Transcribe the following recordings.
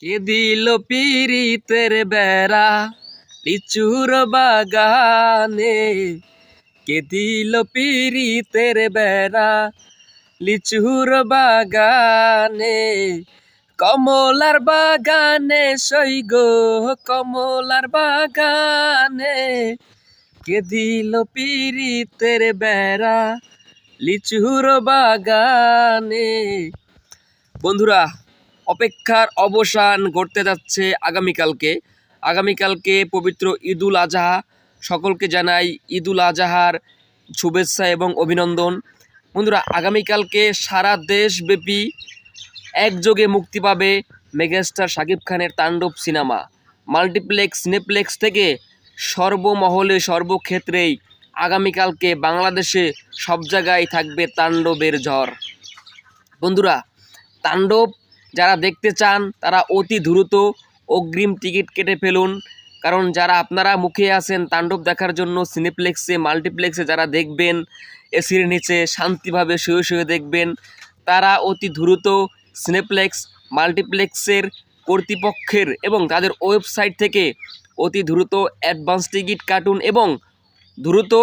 কে দিল পিরিতের বেড়া লিচুর বাগানে, কে দিল পিরিতের বেড়া লিচুর বাগানে, কমলার বাগানে সৈগ কমলার বাগানে, কে দিল পিরিতের বেড়া লিচুর বাগানে। বন্ধুরা, অপেক্ষার অবসান ঘটতে যাচ্ছে আগামীকালকে পবিত্র ঈদুল আজহা। সকলকে জানাই ঈদুল আজহার শুভেচ্ছা এবং অভিনন্দন। বন্ধুরা, আগামীকালকে সারা দেশব্যাপী একযোগে মুক্তি পাবে মেগাস্টার শাকিব খানের তাণ্ডব সিনেমা। মাল্টিপ্লেক্স, সিনেপ্লেক্স থেকে সর্বমহলে সর্বক্ষেত্রেই আগামীকালকে বাংলাদেশে সব জায়গায় থাকবে তাণ্ডবের ঝড়। বন্ধুরা, তাণ্ডব যারা দেখতে চান তারা অতি দ্রুত অগ্রিম টিকিট কেটে ফেলুন। কারণ যারা আপনারা মুখে আছেন তাণ্ডব দেখার জন্য সিনেপ্লেক্সে, মাল্টিপ্লেক্সে যারা দেখবেন, এসির নিচে শান্তিভাবে শুয়ে শুয়ে দেখবেন, তারা অতি দ্রুত সিনেপ্লেক্স, মাল্টিপ্লেক্সের কর্তৃপক্ষের এবং তাদের ওয়েবসাইট থেকে অতি দ্রুত অ্যাডভান্স টিকিট কাটুন এবং দ্রুত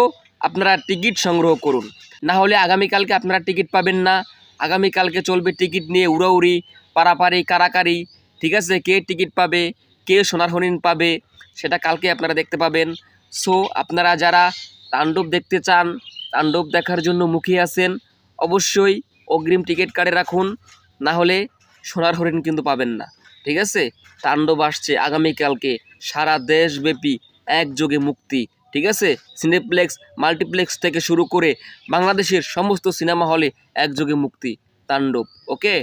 আপনারা টিকিট সংগ্রহ করুন। না হলে আগামীকালকে আপনারা টিকিট পাবেন না। আগামীকালকে চলবে টিকিট নিয়ে উড়াউড়ি, পারাপারি, কারাকারি। ঠিক আছে, কে টিকিট পাবে, কে সোনার হরিণ পাবে, সেটা কালকে আপনারা দেখতে পাবেন। সো আপনারা যারা তাণ্ডব দেখতে চান, তাণ্ডব দেখার জন্য মুখিয়ে আছেন, অবশ্যই অগ্রিম টিকিট কাটে রাখুন, না হলে সোনার হরিণ কিন্তু পাবেন না। ঠিক আছে, তাণ্ডব আসছে আগামীকালকে সারা দেশব্যাপী একযোগে মুক্তি। ঠিক আছে, সিনেপ্লেক্স, মাল্টিপ্লেক্স থেকে শুরু করে বাংলাদেশের সমস্ত সিনেমা হলে একযোগে মুক্তি তাণ্ডব। ওকে।